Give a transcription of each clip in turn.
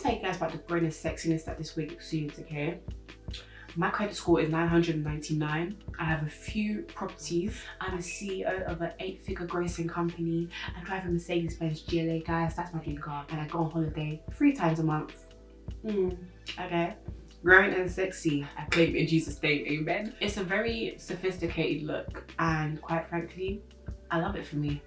tell you guys about the brightness sexiness that this wig exudes, okay? My credit score is 999. I have a few properties. I'm a CEO of an 8-figure grossing company. I drive a Mercedes-Benz GLA, guys. That's my dream car. And I go on holiday 3 times a month. Okay. Grown and sexy. I claim in Jesus' name, amen. It's a very sophisticated look, and quite frankly, I love it for me.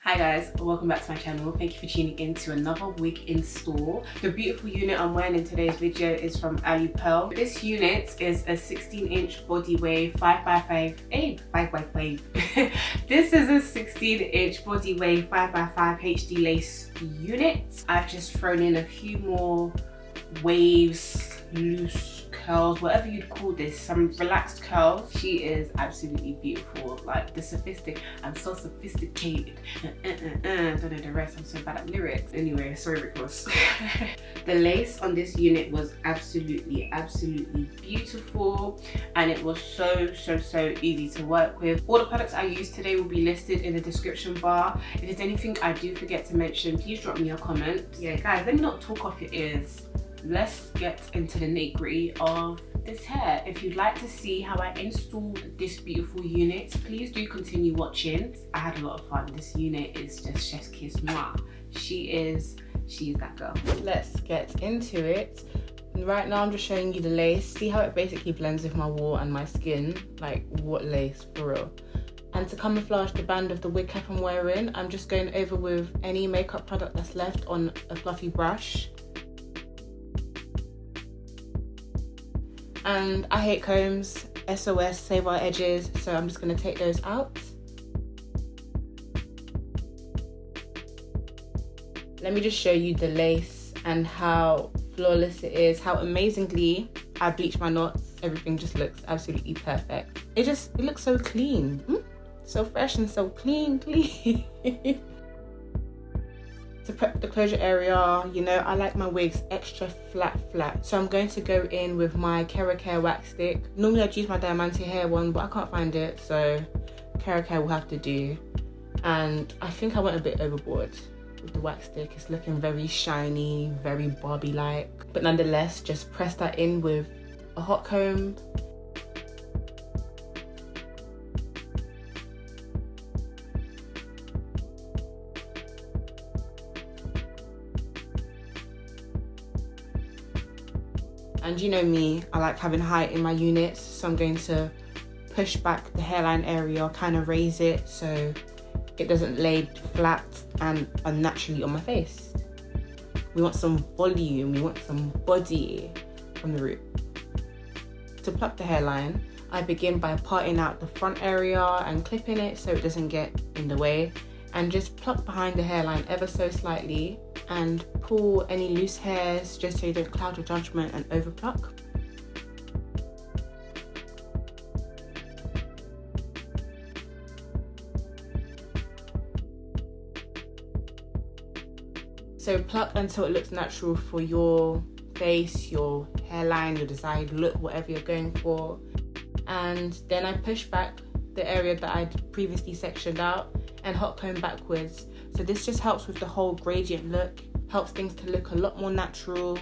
Hi guys, welcome back to my channel. Thank you for tuning in to another wig install. The beautiful unit I'm wearing in today's video is from Alipearl. This unit is a 16-inch body wave 5x5. This is a 16-inch body wave 5x5 HD lace unit. I've just thrown in a few more waves, loose curls, whatever you'd call this, some relaxed curls. She is absolutely beautiful. Like I'm so sophisticated. Don't know the rest, I'm so bad at lyrics. Anyway, sorry Rick Ross. The lace on this unit was absolutely beautiful, and it was so easy to work with. All the products I used today will be listed in the description bar. If there's anything I do forget to mention, please drop me a comment. Yeah guys, let me not talk off your ears. Let's get into the nitty-gritty of this hair. If you'd like to see how I installed this beautiful unit, please do continue watching. I had a lot of fun. This unit is just chef's kiss. Mwah. She's that girl. Let's get into it. Right now I'm just showing you the lace. See how it basically blends with my wool and my skin. Like, what lace, for real. And to camouflage the band of the wig cap I'm wearing, I'm just going over with any makeup product that's left on a fluffy brush. And I hate combs, SOS, save our edges, so I'm just going to take those out. Let me just show you the lace and how flawless it is, how amazingly I bleached my knots. Everything just looks absolutely perfect. It looks so clean, so fresh and so clean. To prep the closure area, you know, I like my wigs extra flat. So I'm going to go in with my Hair wax stick. Normally I'd use my Diamante hair one, but I can't find it, so Hair will have to do. And I think I went a bit overboard with the wax stick. It's looking very shiny, very Barbie-like. But nonetheless, just press that in with a hot comb. And you know me, I like having height in my units, so I'm going to push back the hairline area, kind of raise it so it doesn't lay flat and unnaturally on my face. We want some volume, we want some body from the root. To pluck the hairline, I begin by parting out the front area and clipping it so it doesn't get in the way, and just pluck behind the hairline ever so slightly and pull any loose hairs just so you don't cloud your judgment and over pluck. So pluck until it looks natural for your face, your hairline, your desired look, whatever you're going for. And then I push back the area that I'd previously sectioned out and hot comb backwards. So this just helps with the whole gradient look, helps things to look a lot more natural,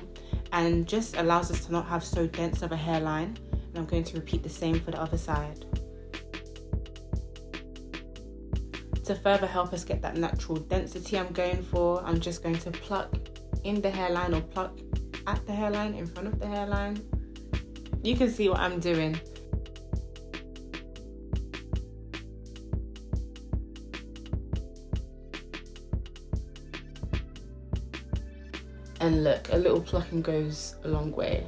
and just allows us to not have so dense of a hairline. And I'm going to repeat the same for the other side. To further help us get that natural density I'm going for, I'm just going to pluck in the hairline or pluck at the hairline, in front of the hairline. You can see what I'm doing. And look, a little plucking goes a long way.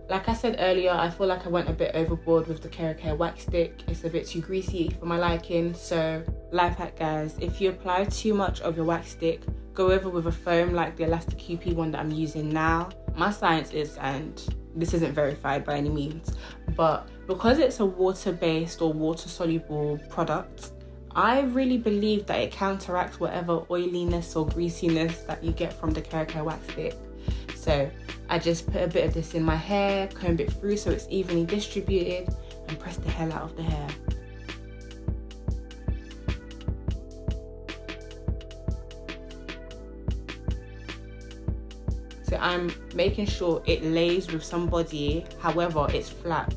Like I said earlier, I feel like I went a bit overboard with the Hair wax stick. It's a bit too greasy for my liking. So life hack guys, if you apply too much of your wax stick, go over with a foam like the Elastic QP one that I'm using now. My science is, and this isn't verified by any means, but because it's a water-based or water-soluble product, I really believe that it counteracts whatever oiliness or greasiness that you get from the Hair wax stick. So I just put a bit of this in my hair, comb it through so it's evenly distributed, and press the hell out of the hair. So I'm making sure it lays with somebody, however it's flat.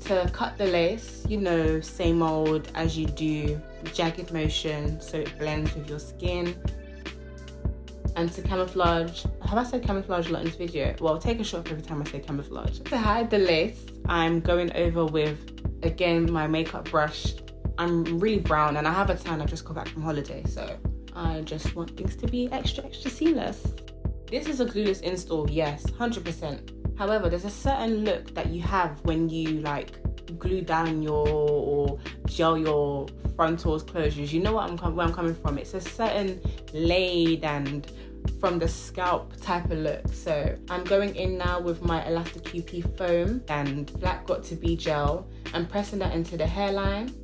To cut the lace, you know, same old as you do, jagged motion so it blends with your skin. And to camouflage, have I said camouflage a lot in this video? Well, take a shot every time I say camouflage. To hide the lace, I'm going over with, again, my makeup brush. I'm really brown and I have a tan. I just got back from holiday, so I just want things to be extra seamless. This is a glueless install, yes, 100%. However, there's a certain look that you have when you like glue down or gel your frontals, closures. You know where I'm coming from. It's a certain laid and from the scalp type of look. So I'm going in now with my Elastic QP foam and Black Got To Be gel and pressing that into the hairline.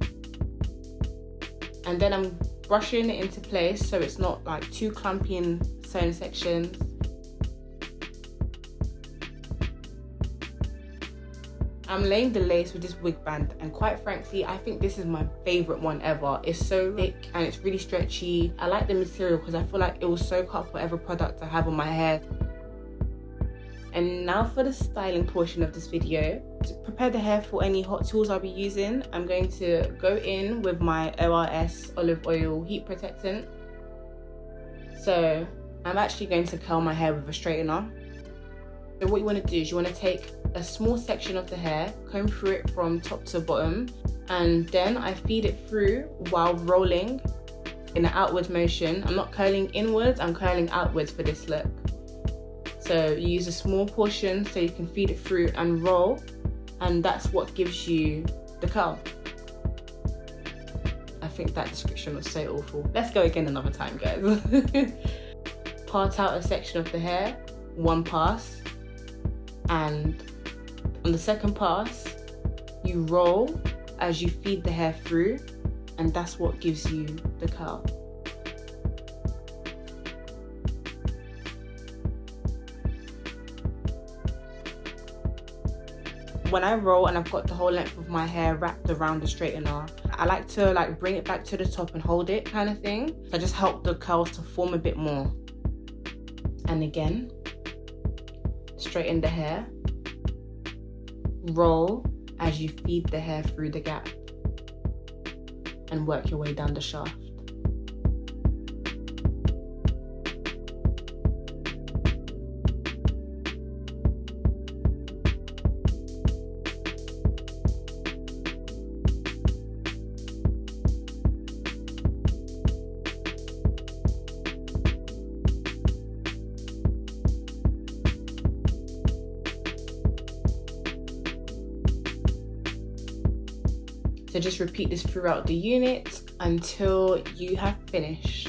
And then I'm brushing it into place so it's not like too clumpy in certain sections. I'm laying the lace with this wig band, and quite frankly, I think this is my favorite one ever. It's so thick and it's really stretchy. I like the material because I feel like it will soak up whatever product I have on my hair. And now for the styling portion of this video. To prepare the hair for any hot tools I'll be using, I'm going to go in with my ORS olive oil heat protectant. So I'm actually going to curl my hair with a straightener. So what you want to do is you want to take a small section of the hair, comb through it from top to bottom, and then I feed it through while rolling in an outward motion. I'm not curling inwards, I'm curling outwards for this look. So you use a small portion so you can feed it through and roll, and that's what gives you the curl. I think that description was so awful. Let's go again another time, guys. Part out a section of the hair, one pass, and on the second pass, you roll as you feed the hair through, and that's what gives you the curl. When I roll and I've got the whole length of my hair wrapped around the straightener, I like to like bring it back to the top and hold it kind of thing. So I just help the curls to form a bit more. And again, straighten the hair, roll as you feed the hair through the gap, and work your way down the shaft. So just repeat this throughout the unit until you have finished.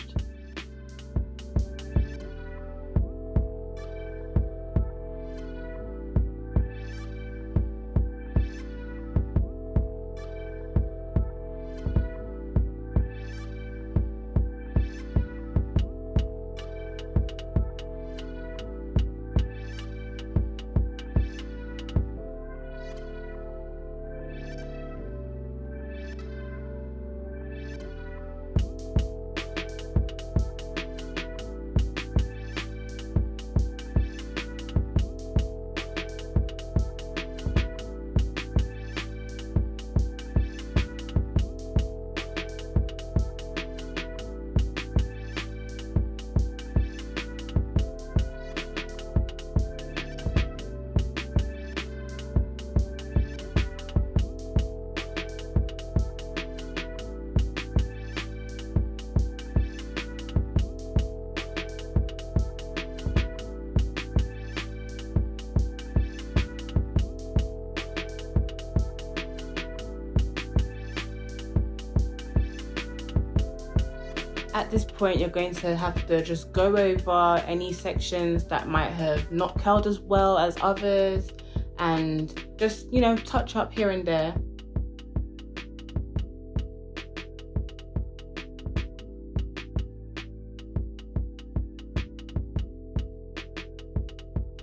At this point, you're going to have to just go over any sections that might have not curled as well as others, and just, you know, touch up here and there.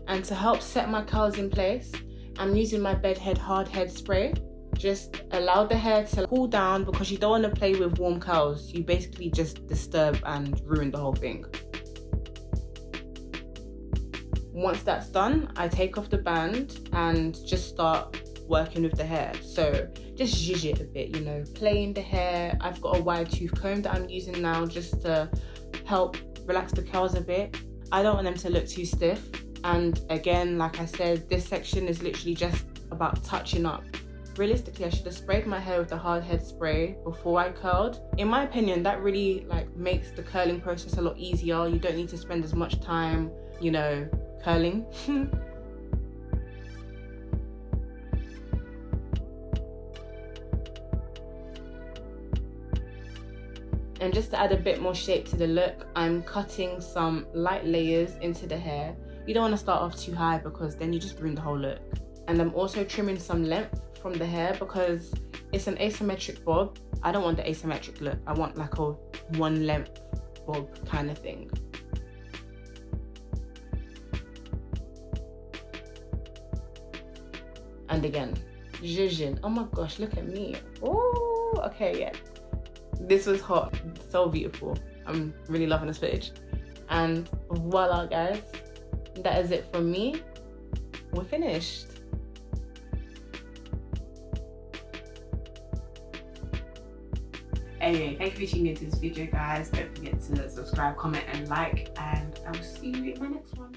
And to help set my curls in place, I'm using my bedhead hard head spray. Just allow the hair to cool down, because you don't want to play with warm curls. You basically just disturb and ruin the whole thing. Once that's done, I take off the band and just start working with the hair. So just zhuzh it a bit, you know, playing the hair. I've got a wide tooth comb that I'm using now just to help relax the curls a bit. I don't want them to look too stiff. And again, like I said, this section is literally just about touching up. Realistically, I should have sprayed my hair with the hard head spray before I curled. In my opinion, that really makes the curling process a lot easier. You don't need to spend as much time, you know, curling. And just to add a bit more shape to the look, I'm cutting some light layers into the hair. You don't want to start off too high, because then you just ruin the whole look. And I'm also trimming some length from the hair, because it's an asymmetric bob. I don't want the asymmetric look. I want like a one length bob kind of thing. And again, zhuzhin. Oh my gosh, look at me. Oh, okay, yeah. This was hot, so beautiful. I'm really loving this footage. And voila, guys. That is it from me. We're finished. Anyway, thank you for tuning into this video, guys. Don't forget to subscribe, comment, and like, and I will see you in my next one.